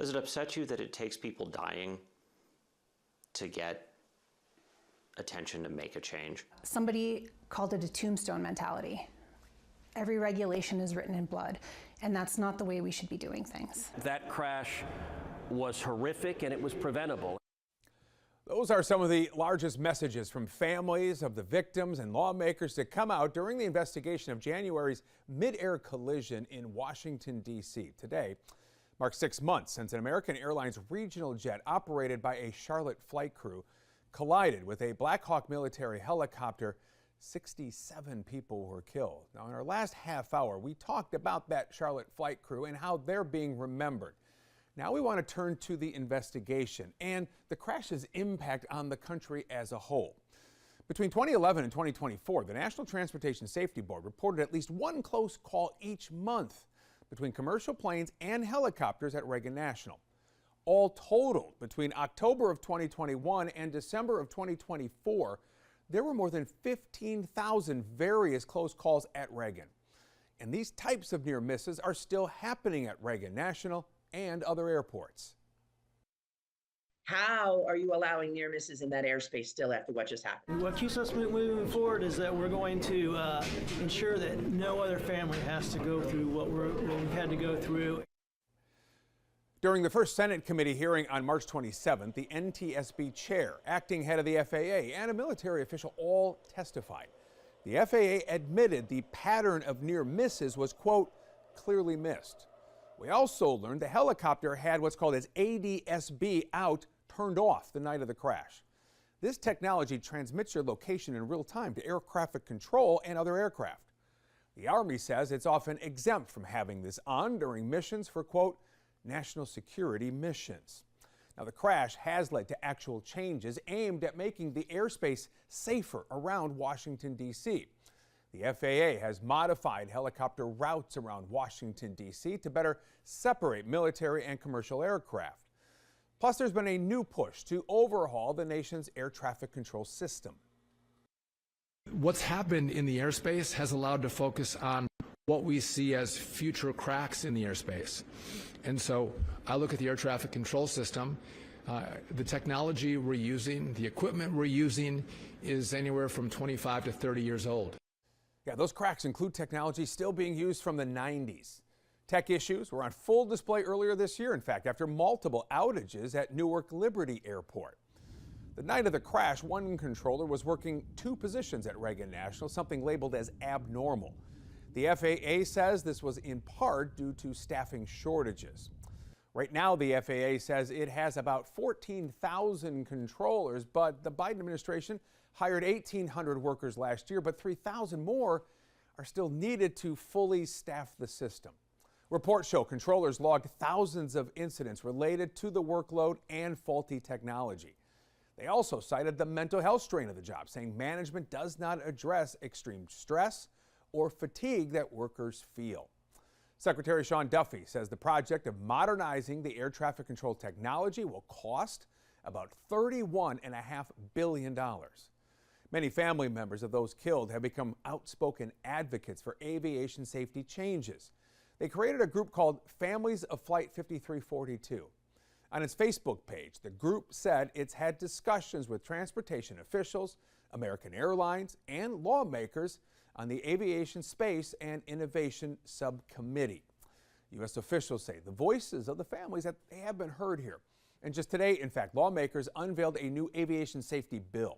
Does it upset you that it takes people dying to get attention to make a change? Somebody called it a tombstone mentality. Every regulation is written in blood, and that's not the way we should be doing things. That crash was horrific, and it was preventable. Those are some of the largest messages from families of the victims and lawmakers to come out during the investigation of January's mid-air collision in Washington, D.C. Today marks 6 months since an American Airlines regional jet operated by a Charlotte flight crew collided with a Black Hawk military helicopter. 67 people were killed. Now, in our last half hour, we talked about that Charlotte flight crew and how they're being remembered. Now we want to turn to the investigation and the crash's impact on the country as a whole. Between 2011 and 2024, the National Transportation Safety Board reported at least one close call each month between commercial planes and helicopters at Reagan National. All totaled, between October of 2021 and December of 2024, there were more than 15,000 various close calls at Reagan. And these types of near misses are still happening at Reagan National and other airports. How are you allowing near misses in that airspace still after what just happened? What keeps us moving forward is that we're going to ensure that no other family has to go through what we've had to go through. During the first Senate committee hearing on March 27th, the NTSB chair, acting head of the FAA, and a military official all testified. The FAA admitted the pattern of near misses was, quote, clearly missed. We also learned the helicopter had what's called its ADSB out, turned off the night of the crash. This technology transmits your location in real time to air traffic control and other aircraft. The Army says it's often exempt from having this on during missions for, quote, national security missions. Now, the crash has led to actual changes aimed at making the airspace safer around Washington, D.C. The FAA has modified helicopter routes around Washington, D.C. to better separate military and commercial aircraft. Plus, there's been a new push to overhaul the nation's air traffic control system. What's happened in the airspace has allowed to focus on what we see as future cracks in the airspace. And so I look at the air traffic control system. The technology we're using, the equipment we're using is anywhere from 25 to 30 years old. Yeah, those cracks include technology still being used from the 90s. Tech issues were on full display earlier this year, in fact, after multiple outages at Newark Liberty Airport. The night of the crash, one controller was working two positions at Reagan National, something labeled as abnormal. The FAA says this was in part due to staffing shortages. Right now, the FAA says it has about 14,000 controllers, but the Biden administration hired 1,800 workers last year, but 3,000 more are still needed to fully staff the system. Reports show controllers logged thousands of incidents related to the workload and faulty technology. They also cited the mental health strain of the job, saying management does not address extreme stress or fatigue that workers feel. Secretary Sean Duffy says the project of modernizing the air traffic control technology will cost about $31.5 billion. Many family members of those killed have become outspoken advocates for aviation safety changes. They created a group called Families of Flight 5342. On its Facebook page, the group said it's had discussions with transportation officials, American Airlines, and lawmakers on the Aviation Space and Innovation Subcommittee. U.S. officials say the voices of the families that they have been heard here. And just today, in fact, lawmakers unveiled a new aviation safety bill.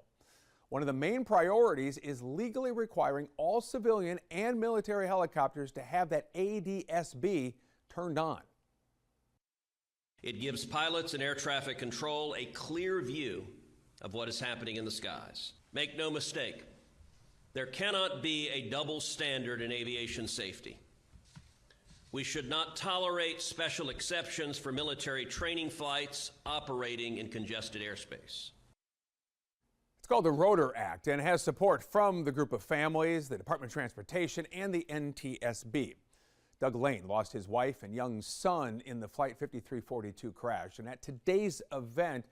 One of the main priorities is legally requiring all civilian and military helicopters to have that ADSB turned on. It gives pilots and air traffic control a clear view of what is happening in the skies. Make no mistake, there cannot be a double standard in aviation safety. We should not tolerate special exceptions for military training flights operating in congested airspace. It's called the Rotor Act and has support from the group of families, the Department of Transportation, and the NTSB. Doug Lane lost his wife and young son in the Flight 5342 crash, and at today's event,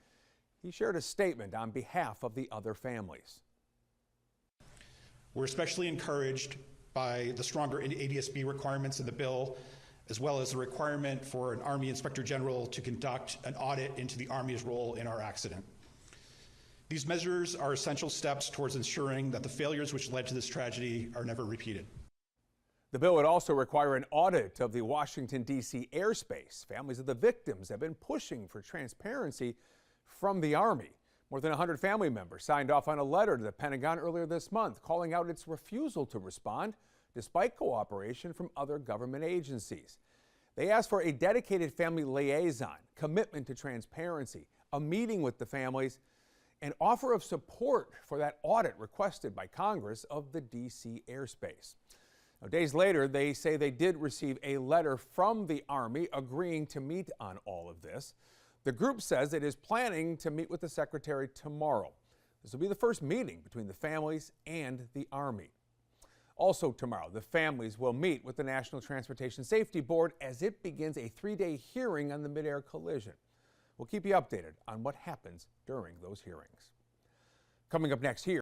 he shared a statement on behalf of the other families. We're especially encouraged by the stronger ADSB requirements in the bill as well as the requirement for an Army Inspector General to conduct an audit into the Army's role in our accident. These measures are essential steps towards ensuring that the failures which led to this tragedy are never repeated. The bill would also require an audit of the Washington, D.C. airspace. Families of the victims have been pushing for transparency from the Army. More than 100 family members signed off on a letter to the Pentagon earlier this month calling out its refusal to respond despite cooperation from other government agencies. They asked for a dedicated family liaison, commitment to transparency, a meeting with the families, an offer of support for that audit requested by Congress of the D.C. airspace. Now, days later, they say they did receive a letter from the Army agreeing to meet on all of this. The group says it is planning to meet with the Secretary tomorrow. This will be the first meeting between the families and the Army. Also tomorrow, the families will meet with the National Transportation Safety Board as it begins a 3-day hearing on the mid-air collision. We'll keep you updated on what happens during those hearings. Coming up next here.